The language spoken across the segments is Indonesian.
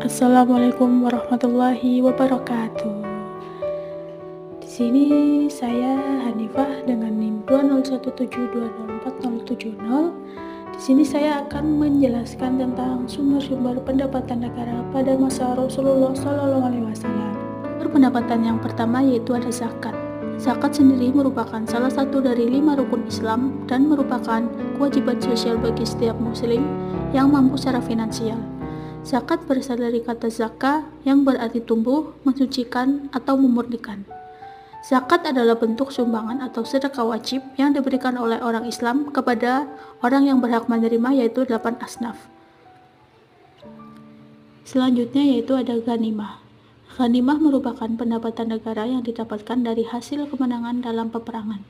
Assalamualaikum warahmatullahi wabarakatuh. Di sini saya Hanifah dengan NIM 201720470. Di sini saya akan menjelaskan tentang sumber-sumber pendapatan negara pada masa Rasulullah SAW. Pendapatan yang pertama yaitu ada zakat. Zakat sendiri merupakan salah satu dari 5 rukun Islam dan merupakan kewajiban sosial bagi setiap muslim yang mampu secara finansial. Zakat berasal dari kata zakah yang berarti tumbuh, mensucikan, atau memurnikan. Zakat adalah bentuk sumbangan atau sedekah wajib yang diberikan oleh orang Islam kepada orang yang berhak menerima, yaitu 8 asnaf. Selanjutnya yaitu ada ghanimah. Ghanimah merupakan pendapatan negara yang didapatkan dari hasil kemenangan dalam peperangan.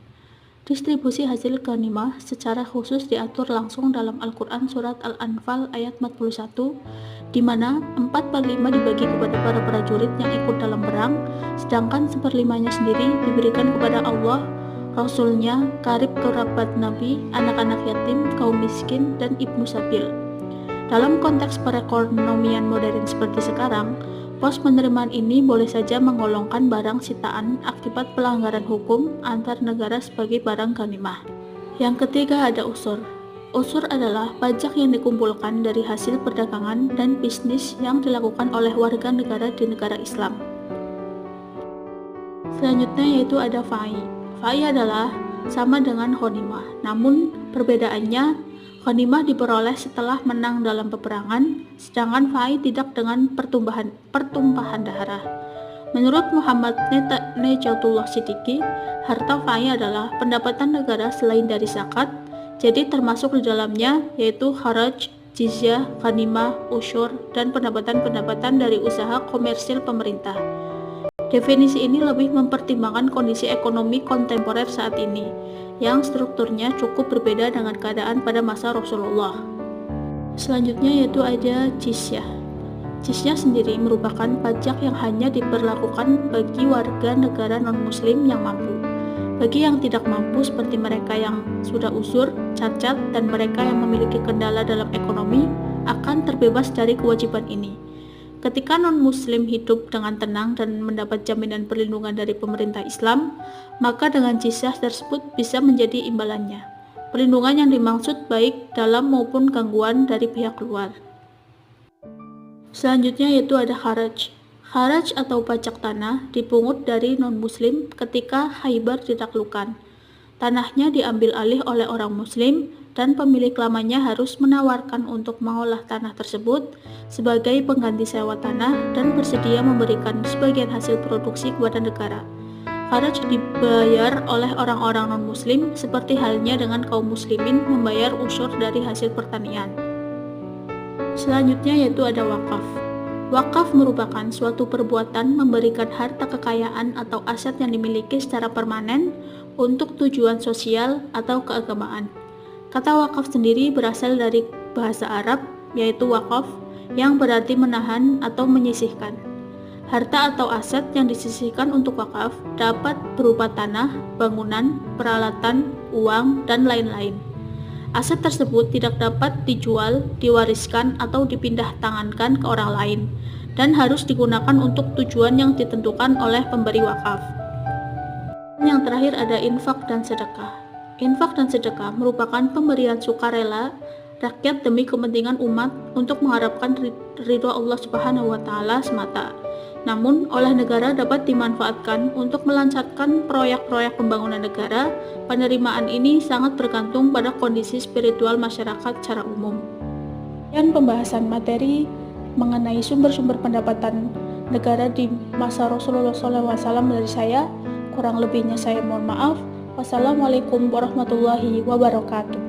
Distribusi hasil ghanimah secara khusus diatur langsung dalam Al-Quran Surat Al-Anfal ayat 41, di mana 4/5 dibagi kepada para prajurit yang ikut dalam perang, sedangkan 1/5-nya sendiri diberikan kepada Allah, Rasulnya, karib kerabat Nabi, anak-anak yatim, kaum miskin, dan ibnu sabil. Dalam konteks perekonomian modern seperti sekarang, pos penerimaan ini boleh saja menggolongkan barang sitaan akibat pelanggaran hukum antar negara sebagai barang ghanimah. Yang ketiga ada usur. Usur adalah pajak yang dikumpulkan dari hasil perdagangan dan bisnis yang dilakukan oleh warga negara di negara Islam. Selanjutnya yaitu ada fai. Fai adalah sama dengan ghanimah, namun perbedaannya ghanimah diperoleh setelah menang dalam peperangan, sedangkan fai tidak dengan pertumpahan darah. Menurut Muhammad Nejatullah Siddiqi, harta fai adalah pendapatan negara selain dari zakat, jadi termasuk di dalamnya yaitu kharaj, jizyah, ghanimah, usyur, dan pendapatan-pendapatan dari usaha komersil pemerintah. Definisi ini lebih mempertimbangkan kondisi ekonomi kontemporer saat ini, yang strukturnya cukup berbeda dengan keadaan pada masa Rasulullah. Selanjutnya yaitu ada jizyah. Jizyah sendiri merupakan pajak yang hanya diberlakukan bagi warga negara non-muslim yang mampu. Bagi yang tidak mampu seperti mereka yang sudah uzur, cacat, dan mereka yang memiliki kendala dalam ekonomi akan terbebas dari kewajiban ini. Ketika non-muslim hidup dengan tenang dan mendapat jaminan perlindungan dari pemerintah Islam, maka dengan jizyah tersebut bisa menjadi imbalannya. Perlindungan yang dimaksud baik dalam maupun gangguan dari pihak luar. Selanjutnya yaitu ada kharaj. Kharaj atau pajak tanah dipungut dari non-muslim ketika Khaybar ditaklukkan. Tanahnya diambil alih oleh orang muslim dan pemilik lamanya harus menawarkan untuk mengolah tanah tersebut sebagai pengganti sewa tanah dan bersedia memberikan sebagian hasil produksi kepada negara. Kharaj dibayar oleh orang-orang non-muslim seperti halnya dengan kaum muslimin membayar usyur dari hasil pertanian. Selanjutnya yaitu ada wakaf. Wakaf merupakan suatu perbuatan memberikan harta kekayaan atau aset yang dimiliki secara permanen untuk tujuan sosial atau keagamaan. Kata wakaf sendiri berasal dari bahasa Arab, yaitu wakaf, yang berarti menahan atau menyisihkan. Harta atau aset yang disisihkan untuk wakaf dapat berupa tanah, bangunan, peralatan, uang, dan lain-lain. Aset tersebut tidak dapat dijual, diwariskan, atau dipindah tangankan ke orang lain, dan harus digunakan untuk tujuan yang ditentukan oleh pemberi wakaf. Yang terakhir ada infak dan sedekah. Infak dan sedekah merupakan pemberian sukarela rakyat demi kepentingan umat untuk mengharapkan ridho Allah Subhanahu wa Ta'ala semata. Namun, oleh negara dapat dimanfaatkan untuk melancarkan proyek-proyek pembangunan negara. Penerimaan ini sangat bergantung pada kondisi spiritual masyarakat secara umum. Dan pembahasan materi mengenai sumber-sumber pendapatan negara di masa Rasulullah SAW dari saya. Kurang lebihnya saya mohon maaf. Wassalamualaikum warahmatullahi wabarakatuh.